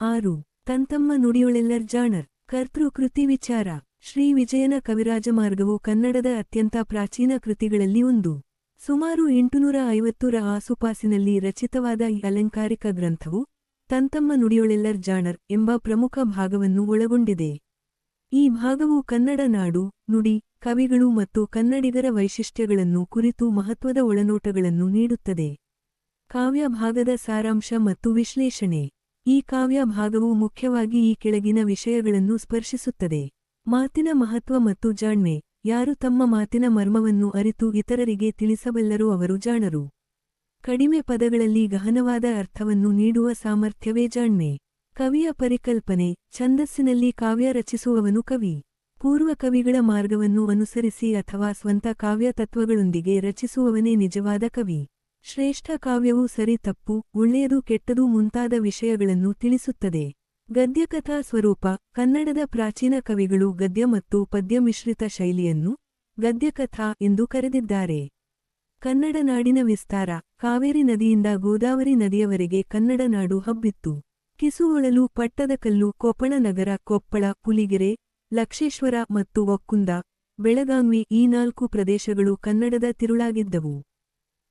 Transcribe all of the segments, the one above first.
6. ತಂತಮ್ಮ ನುಡಿಯೊಳೆಲ್ಲರ್ ಜಾಣರ್. ಕರ್ತೃ ಕೃತಿ ವಿಚಾರ. ಶ್ರೀ ವಿಜಯನ ಕವಿರಾಜಮಾರ್ಗವು ಕನ್ನಡದ ಅತ್ಯಂತ ಪ್ರಾಚೀನ ಕೃತಿಗಳಲ್ಲಿ ಒಂದು. ಸುಮಾರು 850ರ ಆಸುಪಾಸಿನಲ್ಲಿ ರಚಿತವಾದ ಈ ಅಲಂಕಾರಿಕ ಗ್ರಂಥವು ತಂತಮ್ಮ ನುಡಿಯೊಳೆಲ್ಲರ್ ಜಾಣರ್ ಎಂಬ ಪ್ರಮುಖ ಭಾಗವನ್ನು ಒಳಗೊಂಡಿದೆ. ಈ ಭಾಗವು ಕನ್ನಡ ನಾಡು, ನುಡಿ, ಕವಿಗಳು ಮತ್ತು ಕನ್ನಡಿಗರ ವೈಶಿಷ್ಟ್ಯಗಳನ್ನು ಕುರಿತು ಮಹತ್ವದ ಒಳನೋಟಗಳನ್ನು ನೀಡುತ್ತದೆ. ಕಾವ್ಯ ಭಾಗದ ಸಾರಾಂಶ ಮತ್ತು ವಿಶ್ಲೇಷಣೆ. ಈ ಕಾವ್ಯ ಭಾಗವು ಮುಖ್ಯವಾಗಿ ಈ ಕೆಳಗಿನ ವಿಷಯಗಳನ್ನು ಸ್ಪರ್ಶಿಸುತ್ತದೆ. ಮಾತಿನ ಮಹತ್ವ ಮತ್ತು ಜಾಣ್ಮೆ. ಯಾರು ತಮ್ಮ ಮಾತಿನ ಮರ್ಮವನ್ನು ಅರಿತು ಇತರರಿಗೆ ತಿಳಿಸಬಲ್ಲರೋ ಅವರು ಜಾಣರು. ಕಡಿಮೆ ಪದಗಳಲ್ಲಿ ಗಹನವಾದ ಅರ್ಥವನ್ನು ನೀಡುವ ಸಾಮರ್ಥ್ಯವೇ ಜಾಣ್ಮೆ. ಕವಿಯ ಪರಿಕಲ್ಪನೆ. ಛಂದಸ್ಸಿನಲ್ಲಿ ಕಾವ್ಯ ರಚಿಸುವವನು ಕವಿ. ಪೂರ್ವ ಕವಿಗಳ ಮಾರ್ಗವನ್ನು ಅನುಸರಿಸಿ ಅಥವಾ ಸ್ವಂತ ಕಾವ್ಯ ತತ್ವಗಳೊಂದಿಗೆ ರಚಿಸುವವನೇ ನಿಜವಾದ ಕವಿ. ಶ್ರೇಷ್ಠ ಕಾವ್ಯವು ಸರಿ ತಪ್ಪು, ಒಳ್ಳೆಯದು ಕೆಟ್ಟದು ಮುಂತಾದ ವಿಷಯಗಳನ್ನು ತಿಳಿಸುತ್ತದೆ. ಗದ್ಯಕಥಾ ಸ್ವರೂಪ. ಕನ್ನಡದ ಪ್ರಾಚೀನ ಕವಿಗಳು ಗದ್ಯ ಮತ್ತು ಪದ್ಯ ಮಿಶ್ರಿತ ಶೈಲಿಯನ್ನು ಗದ್ಯಕಥಾ ಎಂದು ಕರೆದಿದ್ದಾರೆ. ಕನ್ನಡ ನಾಡಿನ ವಿಸ್ತಾರ. ಕಾವೇರಿ ನದಿಯಿಂದ ಗೋದಾವರಿ ನದಿಯವರೆಗೆ ಕನ್ನಡ ನಾಡು ಹಬ್ಬಿತ್ತು. ಕಿಸುಹೊಳಲು, ಪಟ್ಟದಕಲ್ಲು, ಕೊಪ್ಪಳ ನಗರ, ಕೊಪ್ಪಳ, ಪುಲಿಗೆರೆ, ಲಕ್ಷೇಶ್ವರ ಮತ್ತು ಒಕ್ಕುಂದ, ಬೆಳಗಾವಿ ಈ 4 ಪ್ರದೇಶಗಳು ಕನ್ನಡದ ತಿರುಳಾಗಿದ್ದವು.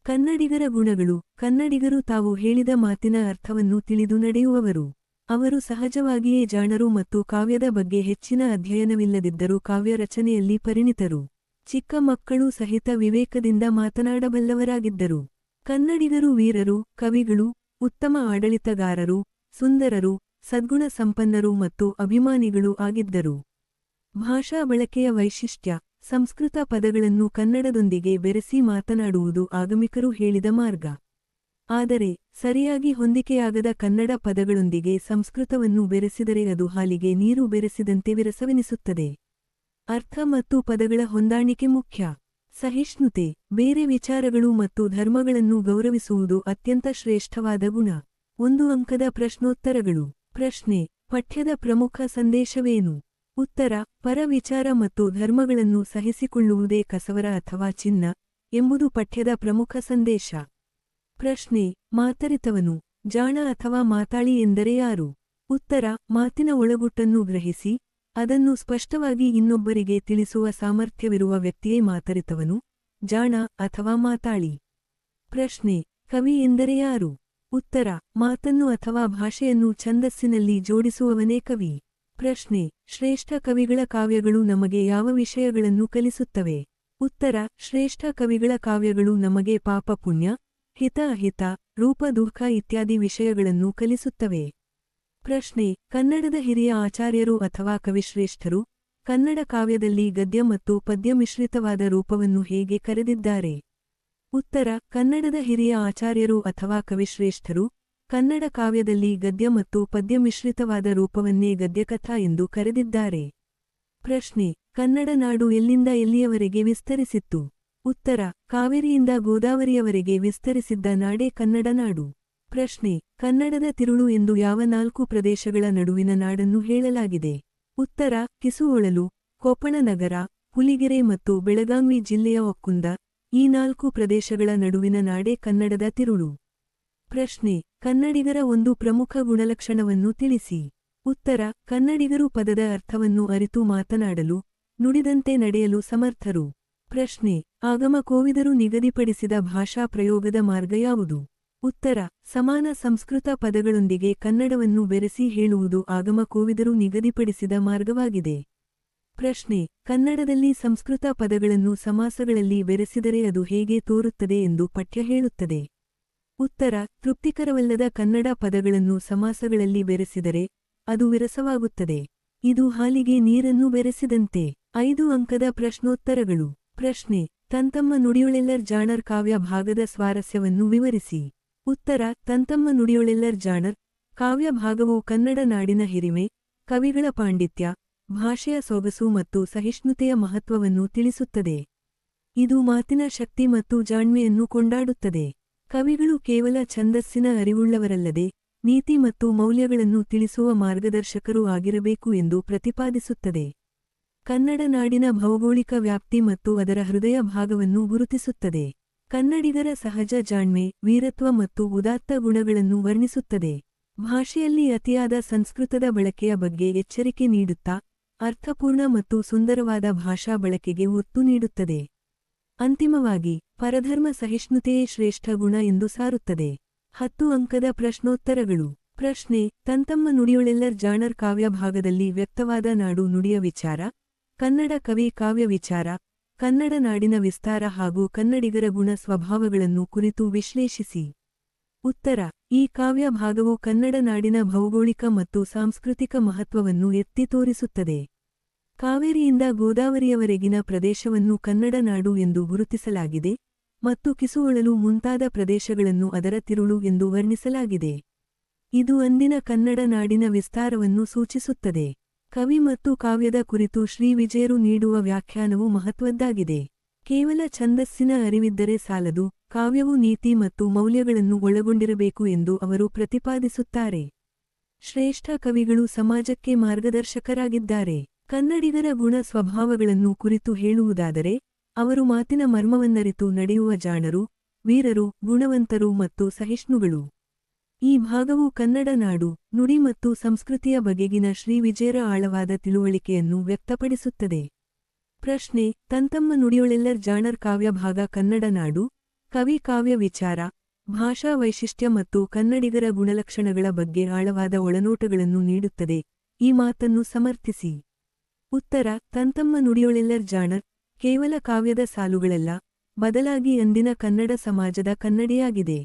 ಕನ್ನಡಿಗರ ಗುಣಗಳು. ಕನ್ನಡಿಗರು ತಾವು ಹೇಳಿದ ಮಾತಿನ ಅರ್ಥವನ್ನು ತಿಳಿದು ನಡೆಯುವವರು. ಅವರು ಸಹಜವಾಗಿಯೇ ಜಾಣರು ಮತ್ತು ಕಾವ್ಯದ ಬಗ್ಗೆ ಹೆಚ್ಚಿನ ಅಧ್ಯಯನವಿಲ್ಲದಿದ್ದರೂ ಕಾವ್ಯ ರಚನೆಯಲ್ಲಿ ಪರಿಣಿತರು. ಚಿಕ್ಕ ಮಕ್ಕಳೂ ಸಹಿತ ವಿವೇಕದಿಂದ ಮಾತನಾಡಬಲ್ಲವರಾಗಿದ್ದರು. ಕನ್ನಡಿಗರು ವೀರರು, ಕವಿಗಳು, ಉತ್ತಮ ಆಡಳಿತಗಾರರು, ಸುಂದರರು, ಸದ್ಗುಣ ಸಂಪನ್ನರು ಮತ್ತು ಅಭಿಮಾನಿಗಳು ಆಗಿದ್ದರು. ಭಾಷಾ ಬಳಕೆಯ ವೈಶಿಷ್ಟ್ಯ. ಸಂಸ್ಕೃತ ಪದಗಳನ್ನು ಕನ್ನಡದೊಂದಿಗೆ ಬೆರೆಸಿ ಮಾತನಾಡುವುದು ಆಗಮಿಕರು ಹೇಳಿದ ಮಾರ್ಗ. ಆದರೆ ಸರಿಯಾಗಿ ಹೊಂದಿಕೆಯಾಗದ ಕನ್ನಡ ಪದಗಳೊಂದಿಗೆ ಸಂಸ್ಕೃತವನ್ನು ಬೆರೆಸಿದರೆ ಅದು ಹಾಲಿಗೆ ನೀರು ಬೆರೆಸಿದಂತೆ ವಿರಸವೆನಿಸುತ್ತದೆ. ಅರ್ಥ ಮತ್ತು ಪದಗಳ ಹೊಂದಾಣಿಕೆ ಮುಖ್ಯ. ಸಹಿಷ್ಣುತೆ. ಬೇರೆ ವಿಚಾರಗಳು ಮತ್ತು ಧರ್ಮಗಳನ್ನು ಗೌರವಿಸುವುದು ಅತ್ಯಂತ ಶ್ರೇಷ್ಠವಾದ ಗುಣ. 1 ಅಂಕದ ಪ್ರಶ್ನೋತ್ತರಗಳು. ಪ್ರಶ್ನೆ. ಪಠ್ಯದ ಪ್ರಮುಖ ಸಂದೇಶವೇನು? ಉತ್ತರ. ಪರ ವಿಚಾರ ಮತ್ತು ಧರ್ಮಗಳನ್ನು ಸಹಿಸಿಕೊಳ್ಳುವುದೇ ಕಸವರ ಅಥವಾ ಚಿನ್ನ ಎಂಬುದು ಪಠ್ಯದ ಪ್ರಮುಖ ಸಂದೇಶ. ಪ್ರಶ್ನೆ. ಮಾತರಿತವನು, ಜಾಣ ಅಥವಾ ಮಾತಾಳಿ ಎಂದರೆ ಯಾರು? ಉತ್ತರ. ಮಾತಿನ ಒಳಗುಟ್ಟನ್ನು ಗ್ರಹಿಸಿ ಅದನ್ನು ಸ್ಪಷ್ಟವಾಗಿ ಇನ್ನೊಬ್ಬರಿಗೆ ತಿಳಿಸುವ ಸಾಮರ್ಥ್ಯವಿರುವ ವ್ಯಕ್ತಿಯೇ ಮಾತರಿತವನು, ಜಾಣ ಅಥವಾ ಮಾತಾಳಿ. ಪ್ರಶ್ನೆ. ಕವಿ ಎಂದರೆ ಯಾರು? ಉತ್ತರ. ಮಾತನ್ನು ಅಥವಾ ಭಾಷೆಯನ್ನು ಛಂದಸ್ಸಿನಲ್ಲಿ ಜೋಡಿಸುವವನೇ ಕವಿ. ಪ್ರಶ್ನೆ. ಶ್ರೇಷ್ಠ ಕವಿಗಳ ಕಾವ್ಯಗಳು ನಮಗೆ ಯಾವ ವಿಷಯಗಳನ್ನು ಕಲಿಸುತ್ತವೆ? ಉತ್ತರ. ಶ್ರೇಷ್ಠ ಕವಿಗಳ ಕಾವ್ಯಗಳು ನಮಗೆ ಪಾಪ ಪುಣ್ಯ, ಹಿತ ಅಹಿತ, ರೂಪ ದುಃಖ ಇತ್ಯಾದಿ ವಿಷಯಗಳನ್ನು ಕಲಿಸುತ್ತವೆ. ಪ್ರಶ್ನೆ. ಕನ್ನಡದ ಹಿರಿಯ ಆಚಾರ್ಯರು ಅಥವಾ ಕವಿಶ್ರೇಷ್ಠರು ಕನ್ನಡ ಕಾವ್ಯದಲ್ಲಿ ಗದ್ಯ ಮತ್ತು ಪದ್ಯ ಮಿಶ್ರಿತವಾದ ರೂಪವನ್ನು ಹೇಗೆ ಕರೆದಿದ್ದಾರೆ? ಉತ್ತರ. ಕನ್ನಡದ ಹಿರಿಯ ಆಚಾರ್ಯರು ಅಥವಾ ಕವಿಶ್ರೇಷ್ಠರು ಕನ್ನಡ ಕಾವ್ಯದಲ್ಲಿ ಗದ್ಯ ಮತ್ತು ಪದ್ಯ ಮಿಶ್ರಿತವಾದ ರೂಪವನ್ನೇ ಗದ್ಯಕಥಾ ಎಂದು ಕರೆದಿದ್ದಾರೆ. ಪ್ರಶ್ನೆ. ಕನ್ನಡ ನಾಡು ಎಲ್ಲಿಂದ ಎಲ್ಲಿಯವರೆಗೆ ವಿಸ್ತರಿಸಿತ್ತು? ಉತ್ತರ. ಕಾವೇರಿಯಿಂದ ಗೋದಾವರಿಯವರೆಗೆ ವಿಸ್ತರಿಸಿದ್ದ ನಾಡೇ ಕನ್ನಡ ನಾಡು. ಪ್ರಶ್ನೆ. ಕನ್ನಡದ ತಿರುಳು ಎಂದು ಯಾವ 4 ಪ್ರದೇಶಗಳ ನಡುವಿನ ನಾಡನ್ನು ಹೇಳಲಾಗಿದೆ? ಉತ್ತರ. ಕಿಸುಹೊಳಲು, ಕೊಪ್ಪಳ ನಗರ, ಪುಲಿಗೆರೆ ಮತ್ತು ಬೆಳಗಾವಿ ಜಿಲ್ಲೆಯ ಒಕ್ಕುಂದ ಈ 4 ಪ್ರದೇಶಗಳ ನಡುವಿನ ನಾಡೇ ಕನ್ನಡದ ತಿರುಳು. ಪ್ರಶ್ನೆ. ಕನ್ನಡಿಗರ ಒಂದು ಪ್ರಮುಖ ಗುಣಲಕ್ಷಣವನ್ನು ತಿಳಿಸಿ. ಉತ್ತರ. ಕನ್ನಡಿಗರು ಪದದ ಅರ್ಥವನ್ನು ಅರಿತು ಮಾತನಾಡಲು, ನುಡಿದಂತೆ ನಡೆಯಲು ಸಮರ್ಥರು. ಪ್ರಶ್ನೆ. ಆಗಮ ಕೋವಿದರು ನಿಗದಿಪಡಿಸಿದ ಭಾಷಾ ಪ್ರಯೋಗದ ಮಾರ್ಗ ಯಾವುದು? ಉತ್ತರ. ಸಮಾನ ಸಂಸ್ಕೃತ ಪದಗಳೊಂದಿಗೆ ಕನ್ನಡವನ್ನು ಬೆರೆಸಿ ಹೇಳುವುದು ಆಗಮ ಕೋವಿದರು ನಿಗದಿಪಡಿಸಿದ ಮಾರ್ಗವಾಗಿದೆ. ಪ್ರಶ್ನೆ. ಕನ್ನಡದಲ್ಲಿ ಸಂಸ್ಕೃತ ಪದಗಳನ್ನು ಸಮಾಸಗಳಲ್ಲಿ ಬೆರೆಸಿದರೆ ಅದು ಹೇಗೆ ತೋರುತ್ತದೆ ಎಂದು ಪಠ್ಯ ಹೇಳುತ್ತದೆ? ಉತ್ತರ. ತೃಪ್ತಿಕರವಲ್ಲದ ಕನ್ನಡ ಪದಗಳನ್ನು ಸಮಾಸಗಳಲ್ಲಿ ಬೆರೆಸಿದರೆ ಅದು ವಿರಸವಾಗುತ್ತದೆ. ಇದು ಹಾಲಿಗೆ ನೀರನ್ನು ಬೆರೆಸಿದಂತೆ. 5 ಅಂಕದ ಪ್ರಶ್ನೋತ್ತರಗಳು. ಪ್ರಶ್ನೆ. ತಂತಮ್ಮ ನುಡಿಯೊಳೆಲ್ಲರ್ ಜಾಣರ್ ಕಾವ್ಯ ಭಾಗದ ಸ್ವಾರಸ್ಯವನ್ನು ವಿವರಿಸಿ. ಉತ್ತರ. ತಂತಮ್ಮ ನುಡಿಯೊಳೆಲ್ಲರ್ ಜಾಣರ್ ಕಾವ್ಯ ಭಾಗವು ಕನ್ನಡ ನಾಡಿನ ಹಿರಿಮೆ, ಕವಿಗಳ ಪಾಂಡಿತ್ಯ, ಭಾಷೆಯ ಸೊಗಸು ಮತ್ತು ಸಹಿಷ್ಣುತೆಯ ಮಹತ್ವವನ್ನು ತಿಳಿಸುತ್ತದೆ. ಇದು ಮಾತಿನ ಶಕ್ತಿ ಮತ್ತು ಜಾಣ್ಮೆಯನ್ನು ಕೊಂಡಾಡುತ್ತದೆ. ಕವಿಗಳು ಕೇವಲ ಛಂದಸ್ಸಿನ ಅರಿವುಳ್ಳವರಲ್ಲದೆ ನೀತಿ ಮತ್ತು ಮೌಲ್ಯಗಳನ್ನು ತಿಳಿಸುವ ಮಾರ್ಗದರ್ಶಕರೂ ಆಗಿರಬೇಕು ಎಂದು ಪ್ರತಿಪಾದಿಸುತ್ತದೆ. ಕನ್ನಡ ನಾಡಿನ ಭೌಗೋಳಿಕ ವ್ಯಾಪ್ತಿ ಮತ್ತು ಅದರ ಹೃದಯ ಭಾಗವನ್ನು ಗುರುತಿಸುತ್ತದೆ. ಕನ್ನಡಿಗರ ಸಹಜ ಜಾಣ್ಮೆ, ವೀರತ್ವ ಮತ್ತು ಉದಾತ್ತ ಗುಣಗಳನ್ನು ವರ್ಣಿಸುತ್ತದೆ. ಭಾಷೆಯಲ್ಲಿ ಅತಿಯಾದ ಸಂಸ್ಕೃತದ ಬಳಕೆಯ ಬಗ್ಗೆ ಎಚ್ಚರಿಕೆ ನೀಡುತ್ತಾ ಅರ್ಥಪೂರ್ಣ ಮತ್ತು ಸುಂದರವಾದ ಭಾಷಾ ಬಳಕೆಗೆ ಒತ್ತು ನೀಡುತ್ತದೆ. ಅಂತಿಮವಾಗಿ ಪರಧರ್ಮ ಸಹಿಷ್ಣುತೆಯೇ ಶ್ರೇಷ್ಠ ಗುಣ ಎಂದು ಸಾರುತ್ತದೆ. 10 ಅಂಕದ ಪ್ರಶ್ನೋತ್ತರಗಳು. ಪ್ರಶ್ನೆ: ತಂತಮ್ಮ ನುಡಿಯೊಳೆಲ್ಲರ್ ಜಾಣರ್ ಕಾವ್ಯ ಭಾಗದಲ್ಲಿ ವ್ಯಕ್ತವಾದ ನಾಡು ನುಡಿಯ ವಿಚಾರ, ಕನ್ನಡ ಕವಿ ಕಾವ್ಯ ವಿಚಾರ, ಕನ್ನಡ ನಾಡಿನ ವಿಸ್ತಾರ ಹಾಗೂ ಕನ್ನಡಿಗರ ಗುಣ ಸ್ವಭಾವಗಳನ್ನು ಕುರಿತು ವಿಶ್ಲೇಷಿಸಿ. ಉತ್ತರ: ಈ ಕಾವ್ಯ ಭಾಗವು ಕನ್ನಡ ನಾಡಿನ ಭೌಗೋಳಿಕ ಮತ್ತು ಸಾಂಸ್ಕೃತಿಕ ಮಹತ್ವವನ್ನು ಎತ್ತಿ ತೋರಿಸುತ್ತದೆ. ಕಾವೇರಿಯಿಂದ ಗೋದಾವರಿಯವರೆಗಿನ ಪ್ರದೇಶವನ್ನು ಕನ್ನಡ ನಾಡು ಎಂದು ಗುರುತಿಸಲಾಗಿದೆ ಮತ್ತು ಕಿಸುವಳಲು ಮುಂತಾದ ಪ್ರದೇಶಗಳನ್ನು ಅದರ ತಿರುಳು ಎಂದು ವರ್ಣಿಸಲಾಗಿದೆ. ಇದು ಅಂದಿನ ಕನ್ನಡ ನಾಡಿನ ವಿಸ್ತಾರವನ್ನು ಸೂಚಿಸುತ್ತದೆ. ಕವಿ ಮತ್ತು ಕಾವ್ಯದ ಕುರಿತು ಶ್ರೀ ವಿಜಯರು ನೀಡುವ ವ್ಯಾಖ್ಯಾನವು ಮಹತ್ವದ್ದಾಗಿದೆ. ಕೇವಲ ಛಂದಸ್ಸಿನ ಅರಿವಿದ್ದರೆ ಸಾಲದು, ಕಾವ್ಯವು ನೀತಿ ಮತ್ತು ಮೌಲ್ಯಗಳನ್ನು ಒಳಗೊಂಡಿರಬೇಕು ಎಂದು ಅವರು ಪ್ರತಿಪಾದಿಸುತ್ತಾರೆ. ಶ್ರೇಷ್ಠ ಕವಿಗಳು ಸಮಾಜಕ್ಕೆ ಮಾರ್ಗದರ್ಶಕರಾಗಿದ್ದಾರೆ. ಕನ್ನಡಿಗರ ಗುಣ ಸ್ವಭಾವಗಳನ್ನು ಕುರಿತು ಹೇಳುವುದಾದರೆ, ಅವರು ಮಾತಿನ ಮರ್ಮವನ್ನರಿತು ನಡೆಯುವ ಜಾಣರು, ವೀರರು, ಗುಣವಂತರು ಮತ್ತು ಸಹಿಷ್ಣುಗಳು. ಈ ಭಾಗವು ಕನ್ನಡ ನಾಡು, ನುಡಿ ಮತ್ತು ಸಂಸ್ಕೃತಿಯ ಬಗೆಗಿನ ಶ್ರೀ ವಿಜಯರ ಆಳವಾದ ತಿಳುವಳಿಕೆಯನ್ನು ವ್ಯಕ್ತಪಡಿಸುತ್ತದೆ. ಪ್ರಶ್ನೆ: ತಂತಮ್ಮ ನುಡಿಯೊಳೆಲ್ಲರ್ ಜಾಣರ್ ಕಾವ್ಯ ಭಾಗ ಕನ್ನಡ ನಾಡು, ಕವಿ ಕಾವ್ಯ ವಿಚಾರ, ಭಾಷಾ ವೈಶಿಷ್ಟ್ಯ ಮತ್ತು ಕನ್ನಡಿಗರ ಗುಣಲಕ್ಷಣಗಳ ಬಗ್ಗೆ ಆಳವಾದ ಒಳನೋಟಗಳನ್ನು ನೀಡುತ್ತದೆ. ಈ ಮಾತನ್ನು ಸಮರ್ಥಿಸಿ. ಉತ್ತರ: ತಂತಮ್ಮ ನುಡಿಯೊಳೆಲ್ಲರ್ ಜಾಣರ್ ಕೇವಲ ಕಾವ್ಯದ ಸಾಲುಗಳಲ್ಲ, ಬದಲಾಗಿ ಅಂದಿನ ಕನ್ನಡ ಸಮಾಜದ ಕನ್ನಡಿಯಾಗಿದೆ.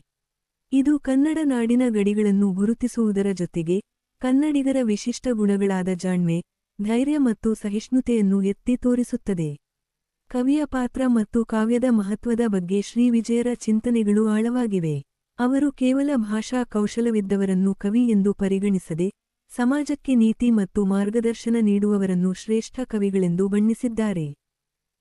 ಇದು ಕನ್ನಡ ನಾಡಿನ ಗಡಿಗಳನ್ನು ಗುರುತಿಸುವುದರ ಜೊತೆಗೆ ಕನ್ನಡಿಗರ ವಿಶಿಷ್ಟ ಗುಣಗಳಾದ ಜಾಣ್ಮೆ, ಧೈರ್ಯ ಮತ್ತು ಸಹಿಷ್ಣುತೆಯನ್ನು ಎತ್ತಿ ತೋರಿಸುತ್ತದೆ. ಕವಿಯ ಪಾತ್ರ ಮತ್ತು ಕಾವ್ಯದ ಮಹತ್ವದ ಬಗ್ಗೆ ಶ್ರೀ ವಿಜಯರ ಚಿಂತನೆಗಳು ಆಳವಾಗಿವೆ. ಅವರು ಕೇವಲ ಭಾಷಾ ಕೌಶಲವಿದ್ದವರನ್ನು ಕವಿ ಎಂದು ಪರಿಗಣಿಸದೆ, ಸಮಾಜಕ್ಕೆ ನೀತಿ ಮತ್ತು ಮಾರ್ಗದರ್ಶನ ನೀಡುವವರನ್ನು ಶ್ರೇಷ್ಠ ಕವಿಗಳೆಂದು ಬಣ್ಣಿಸಿದ್ದಾರೆ.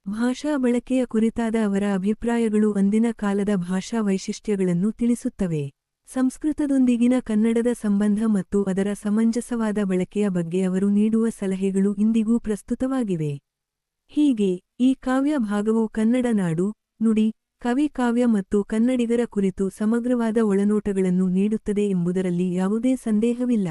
ಭಾಷಾ ಬಳಕೆಯ ಕುರಿತಾದ ಅವರ ಅಭಿಪ್ರಾಯಗಳು ಅಂದಿನ ಕಾಲದ ಭಾಷಾ ವೈಶಿಷ್ಟ್ಯಗಳನ್ನು ತಿಳಿಸುತ್ತವೆ. ಸಂಸ್ಕೃತದೊಂದಿಗಿನ ಕನ್ನಡದ ಸಂಬಂಧ ಮತ್ತು ಅದರ ಸಮಂಜಸವಾದ ಬಳಕೆಯ ಬಗ್ಗೆ ಅವರು ನೀಡುವ ಸಲಹೆಗಳು ಇಂದಿಗೂ ಪ್ರಸ್ತುತವಾಗಿವೆ. ಹೀಗೆ ಈ ಕಾವ್ಯ ಭಾಗವು ಕನ್ನಡ ನಾಡು, ನುಡಿ, ಕವಿ ಕಾವ್ಯ ಮತ್ತು ಕನ್ನಡಿಗರ ಕುರಿತು ಸಮಗ್ರವಾದ ಒಳನೋಟಗಳನ್ನು ನೀಡುತ್ತದೆ ಎಂಬುದರಲ್ಲಿ ಯಾವುದೇ ಸಂದೇಹವಿಲ್ಲ.